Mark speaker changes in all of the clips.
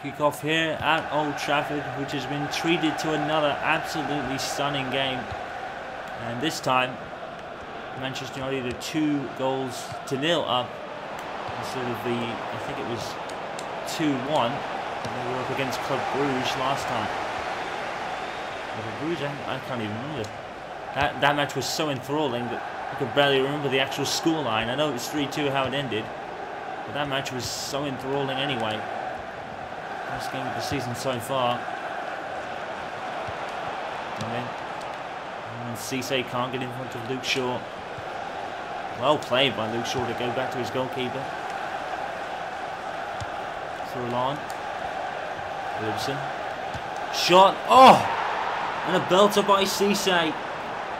Speaker 1: Kick off here at Old Trafford, which has been treated to another absolutely stunning game. And this time, Manchester United are 2-0 up instead of the, I think it was 2-1. They were up against Club Brugge last time. Brugge, I can't even remember. That match was so enthralling that I could barely remember the actual scoreline. I know it was 3-2 how it ended, but that match was so enthralling anyway. Best game of the season so far. And Cisse can't get in front of Luke Shaw. Well played by Luke Shaw to go back to his goalkeeper. Through on. Wilson. Shot. Oh! And a belter by Cisse.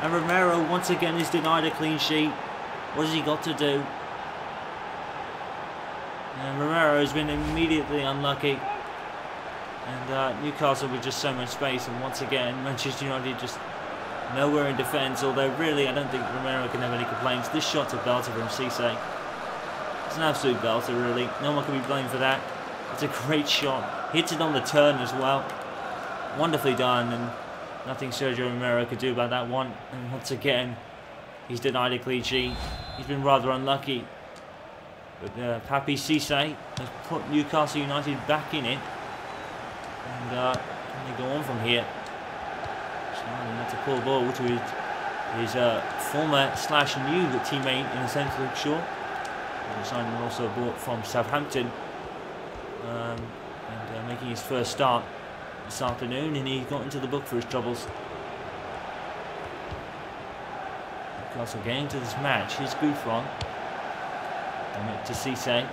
Speaker 1: And Romero once again is denied a clean sheet. What has he got to do? And Romero has been immediately unlucky. And Newcastle with just so much space, and once again Manchester United just nowhere in defence, although really I don't think Romero can have any complaints. This shot's a belter from Cisse. It's an absolute belter really, no one can be blamed for that. It's a great shot, hits it on the turn as well. Wonderfully done, and nothing Sergio Romero could do about that one. And once again he's denied a clean sheet. He's been rather unlucky. But Papi Cisse has put Newcastle United back in it. And they go on from here. That's a poor ball to his former / new teammate in a sense, Luke Shaw. Simon also bought from Southampton. And making his first start this afternoon, and he got into the book for his troubles. Newcastle getting to this match. Here's Buffon. And it to Cisse.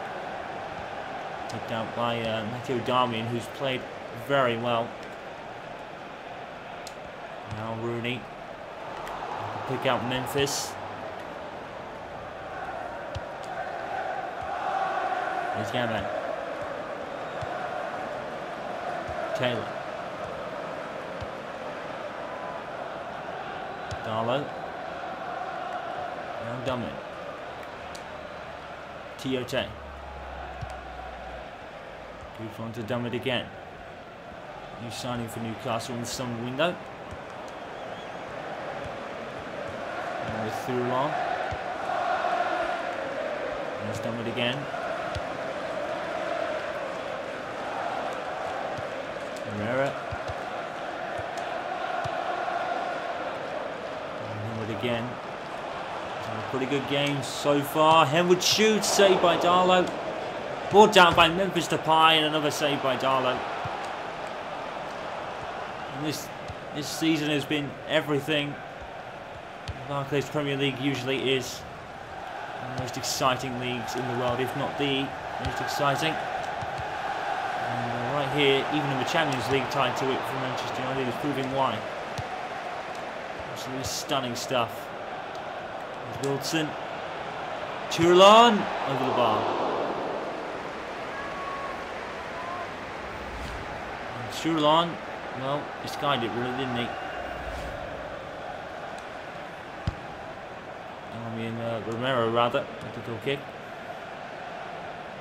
Speaker 1: Picked out by Matteo Darmian, who's played very well. Now Rooney. Pick out Memphis. Here's Gaman. Taylor. Darlow. Now Dummett. Tiote. Buffon to Dummett again. New signing for Newcastle in the summer window. And with through long. There's Dummett again. Herrera. And Henwood again. A pretty good game so far. Henwood shoots, saved by Darlow. Brought down by Memphis Depay, and another save by Darlow. And this season has been everything Barclays Premier League usually is. One of the most exciting leagues in the world, if not the most exciting. And right here, even in the Champions League tied to it for Manchester United is proving why. Absolutely stunning stuff. There's Wilson. Tourlan over the bar. Tourlan, well, he skied it really, didn't he? I mean, Romero rather, with the goal kick.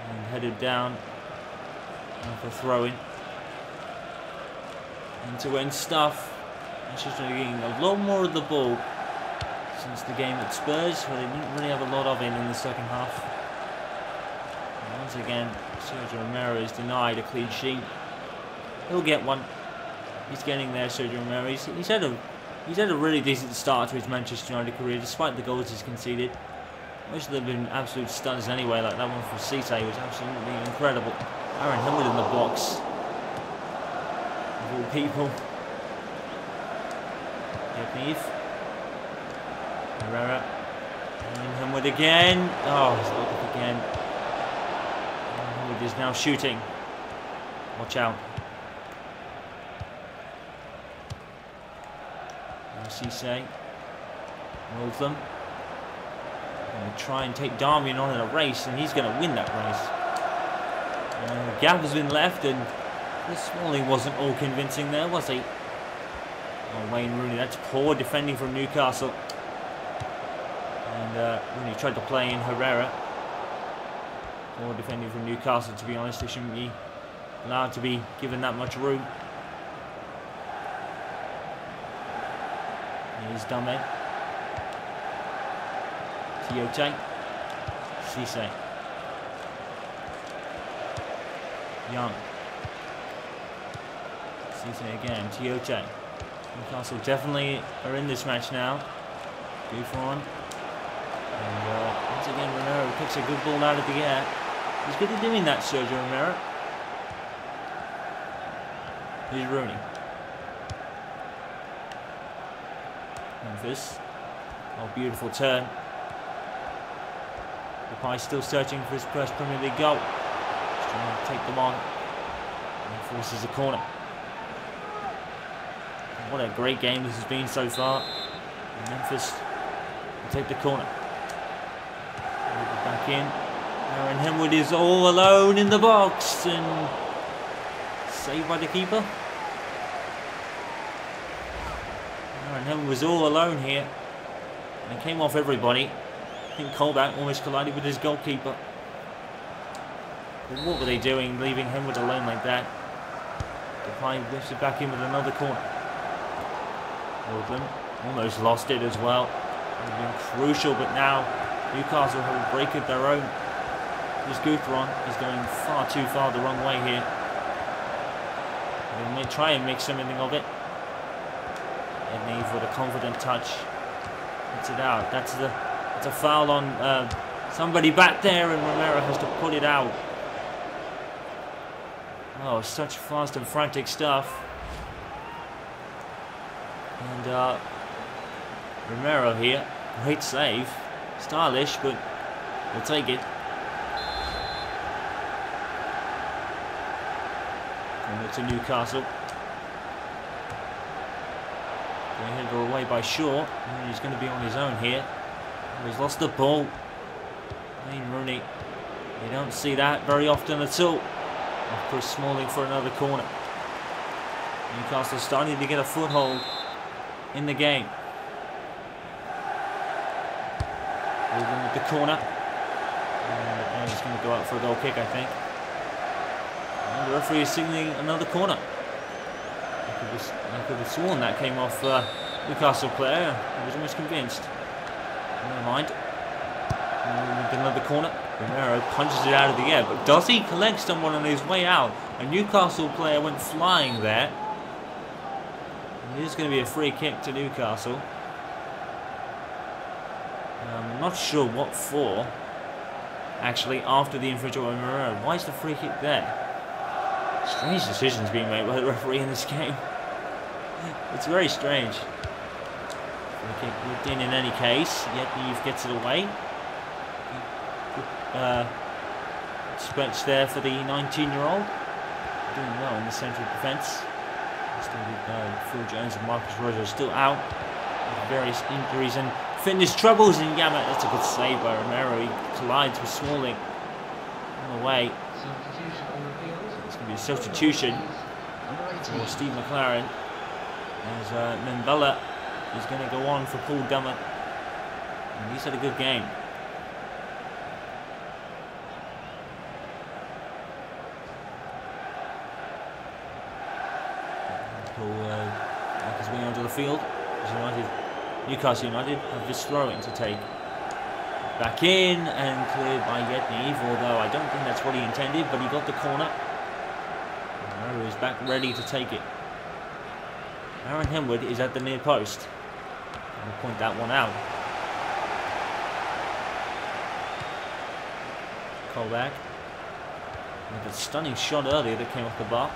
Speaker 1: And headed down for throwing. End-to-end stuff. Manchester getting a lot more of the ball since the game at Spurs, where they didn't really have a lot of it in the second half. And once again, Sergio Romero is denied a clean sheet. He'll get one. He's getting there, Sergio Romero. He's had a really decent start to his Manchester United career, despite the goals he's conceded. Most of them have been absolute stunners anyway, like that one from Cisse was absolutely incredible. Aaron Henwood in the box. Of all people. Yepnev. Herrera. And Henwood again. Oh, he's got it again. And Henwood is now shooting. Watch out. Cisse, moves them. Going to try and take Darmian on in a race, and he's going to win that race. The gap has been left, and Smalling wasn't all convincing there, was he? Oh, Wayne Rooney, that's poor defending from Newcastle. And Rooney tried to play in Herrera. Poor defending from Newcastle, to be honest. They shouldn't be allowed to be given that much room. Here's Dame. Tiote. Cisse. Young. Cisse again. Tiote. Newcastle definitely are in this match now. Buffon. And once again, Romero picks a good ball out of the air. He's good at doing that, Sergio Romero. Here's Rooney. Memphis. Oh, beautiful turn. Depay still searching for his first Premier League goal. He's trying to take them on. And forces a corner. What a great game this has been so far. And Memphis will take the corner. Back in. Aaron Henwood is all alone in the box and saved by the keeper. Aaron Henwood was all alone here and came off everybody. I think Colback almost collided with his goalkeeper. But what were they doing, leaving Henwood alone like that? Depay whips it back in with another corner. Woodland almost lost it as well. It would have been crucial, but now Newcastle have a break of their own. This Gouthron is going far too far the wrong way here. They may try and make something of it. Edneve with a confident touch. Gets it out. That's a foul on somebody back there, and Romero has to put it out. Oh, such fast and frantic stuff. And Romero here. Great save. Stylish, but we'll take it. Corner to Newcastle. They head away by Shaw. And he's going to be on his own here. He's lost the ball. Wayne Rooney. You don't see that very often at all. Of course, Smalling for another corner. Newcastle starting to get a foothold in the game. Moving with the corner. And he's going to go out for a goal kick, I think. And the referee is signalling another corner. I could have sworn that came off Newcastle player. I was almost convinced. Never mind. With another corner. Romero punches it out of the air. But does he collect someone on his way out? A Newcastle player went flying there. It is going to be a free kick to Newcastle. I'm not sure what for. Actually, after the infringement of Romero. Why is the free kick there? Strange decisions being made by the referee in this game. It's very strange. Free kick looked in any case. Yet Neve gets it away. Stretch there for the 19-year-old. Doing well in the central defence. Still with Phil Jones and Marcus Rogers still out with various injuries and fitness troubles. And Yamat, that's a good save by Romero. He collides with Smalling on the way. It's going to be a substitution for Steve McLaren as Mbella is going to go on for Paul Dummett. And he's had a good game. Marcus being onto the field. Newcastle United have this throw-in to take. Back in and cleared by Yetnev, although I don't think that's what he intended, but he got the corner. Romero is back ready to take it. Aaron Henwood is at the near post. I'll point that one out. Colback with a stunning shot earlier that came off the bar.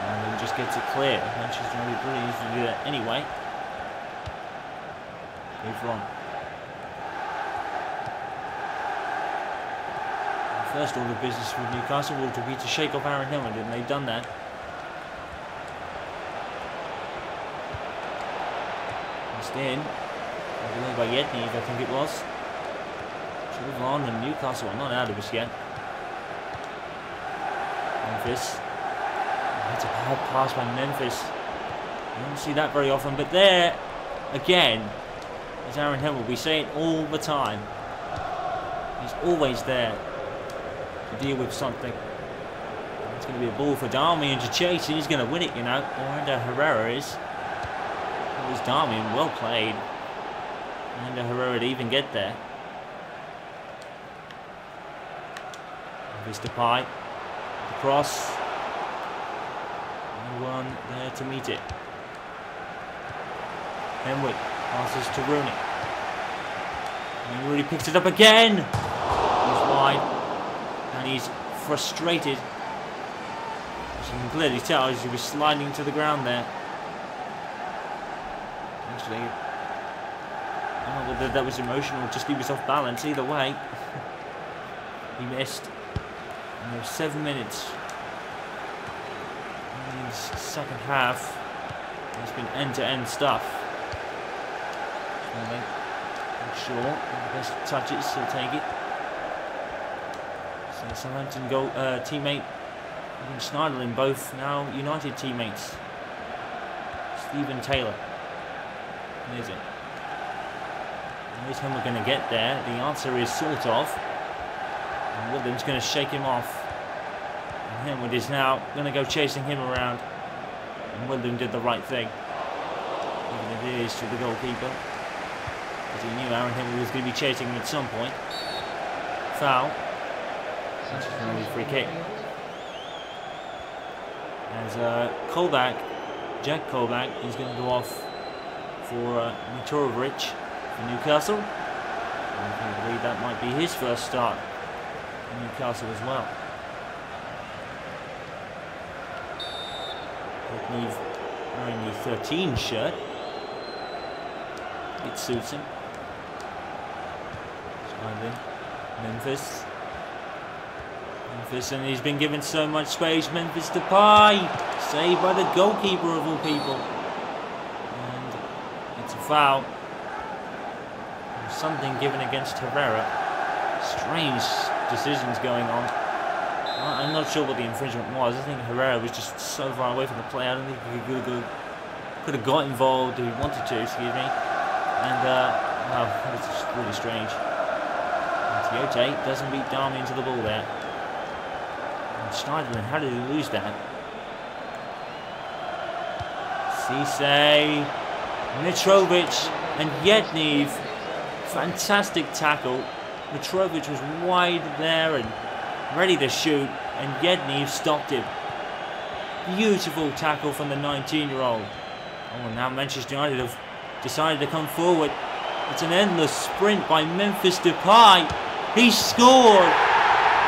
Speaker 1: And just gets it clear. Manchester United really needs to do that anyway. Move on. The first order of business with Newcastle will be to shake off Aaron Henwood, and they've done that. Just in. Away by Yetnev, I think it was. Should have gone, and Newcastle are not out of this yet. Memphis. That's a bad pass by Memphis. You don't see that very often, but there, again, is Aaron Henwood. We say it all the time. He's always there. to deal with something. It's going to be a ball for Darmian to chase, and he's going to win it, you know. Or Herrera is. It was Darmian, well played. And Herrera to even get there. Memphis Depay. The cross. No one there to meet it. Henwick passes to Rooney. And Rooney picks it up again. He's wide. And he's frustrated. As you can clearly tell, as he was sliding to the ground there. Actually, I don't know whether that was emotional or just he was off balance. Either way, he missed. And there were 7 minutes in the second half. It's been end-to-end stuff. Not sure. The best touches, he'll take it. So Southampton goal teammate Schneiderlin, both now United teammates. Stephen Taylor. Is it? Here's when we're going to get there. The answer is sort of. And Woodland's going to shake him off. And Henwood is now going to go chasing him around. And Woodland did the right thing. Even it is to the goalkeeper. Because he knew Aaron Henwood was going to be chasing him at some point. Foul. That's going to be a free kick. As Jack Colback is going to go off for Mitorovic for Newcastle. I believe that might be his first start in Newcastle as well. He's wearing the 13 shirt. It suits him. Memphis, and he's been given so much space. Memphis Depay, saved by the goalkeeper of all people. It's a foul. There's something given against Herrera. Strange decisions going on. I'm not sure what the infringement was. I think Herrera was just so far away from the play. I don't think he could have got involved if he wanted to, excuse me. And, wow, it's just really strange. And Tiote doesn't beat Darmian to the ball there. And Schneiderlin, how did he lose that? Cisse. Mitrovic and Yednev, fantastic tackle. Mitrovic was wide there and ready to shoot, and Yednev stopped him. Beautiful tackle from the 19-year-old. Oh, and now Manchester United have decided to come forward. It's an endless sprint by Memphis Depay. He scored,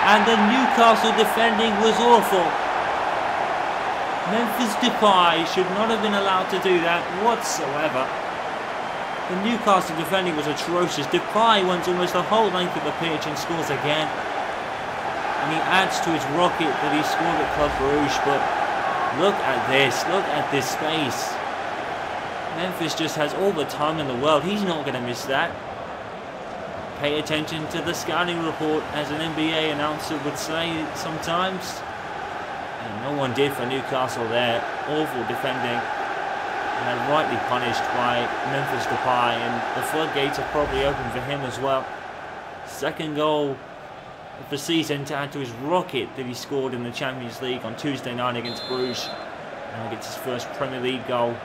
Speaker 1: and the Newcastle defending was awful. Memphis Depay should not have been allowed to do that whatsoever. The Newcastle defending was atrocious. Depay went almost the whole length of the pitch and scores again. And he adds to his rocket that he scored at Club Brugge. But look at this space. Memphis just has all the time in the world. He's not going to miss that. Pay attention to the scouting report, as an NBA announcer would say sometimes. And no one did for Newcastle there. Awful defending. And rightly punished by Memphis Depay. And the floodgates are probably open for him as well. Second goal of the season to add to his rocket that he scored in the Champions League on Tuesday night against Bruges. And he gets his first Premier League goal.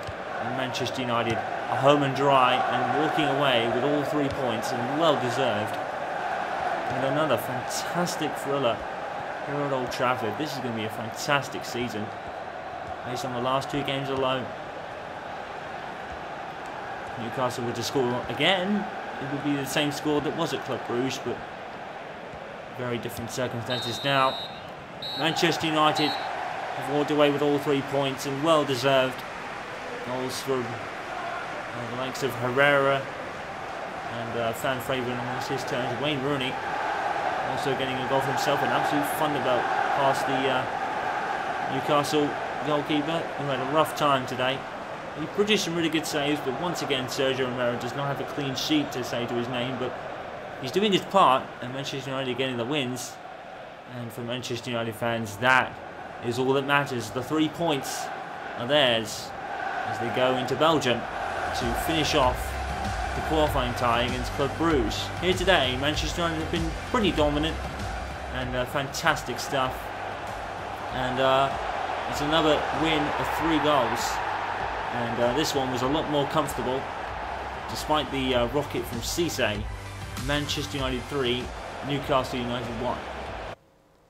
Speaker 1: And Manchester United are home and dry and walking away with all 3 points, and well deserved. And another fantastic thriller here at Old Trafford. This is going to be a fantastic season based on the last 2 games alone. Newcastle were to score again, it would be the same score that was at Club Brugge, but very different circumstances now. Manchester United have walked away with all 3 points, and well deserved. Goals from the likes of Herrera and fan favourite amongst his turns, Wayne Rooney, also getting a goal for himself. An absolute thunderbolt past the Newcastle goalkeeper, who had a rough time today. He produced some really good saves, but once again Sergio Romero does not have a clean sheet to say to his name, but he's doing his part, and Manchester United getting the wins. And for Manchester United fans, that is all that matters. The 3 points are theirs as they go into Belgium to finish off the qualifying tie against Club Brugge. Here today, Manchester United have been pretty dominant. and fantastic stuff. And it's another win of 3 goals, and this one was a lot more comfortable. Despite the rocket from Cisse, Manchester United 3, Newcastle United 1.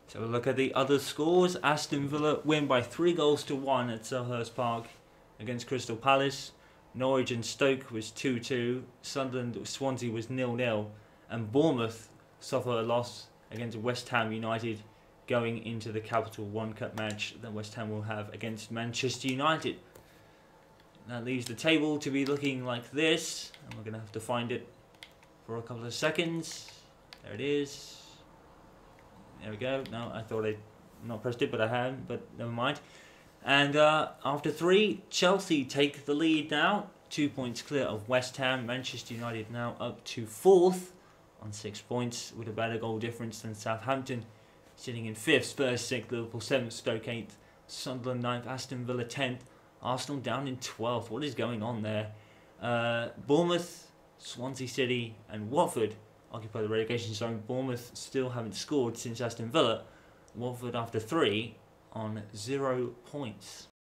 Speaker 1: So we'll look at the other scores. Aston Villa win by 3 goals to 1 at Selhurst Park against Crystal Palace. Norwich and Stoke was 2-2. Sunderland Swansea was 0-0. And Bournemouth suffered a loss against West Ham United going into the Capital One Cup match that West Ham will have against Manchester United. That leaves the table to be looking like this. And we're going to have to find it for a couple of seconds. There it is. There we go. No, I thought I'd not pressed it, but I hadn't, but never mind. And after 3, Chelsea take the lead now. 2 points clear of West Ham. Manchester United now up to 4th on 6 points with a better goal difference than Southampton, sitting in 5th. Spurs 6th, Liverpool 7th, Stoke 8th, Sunderland 9th, Aston Villa 10th, Arsenal down in 12th. What is going on there? Bournemouth, Swansea City and Watford occupy the relegation zone. Bournemouth still haven't scored since Aston Villa. Watford after 3 on 0 points.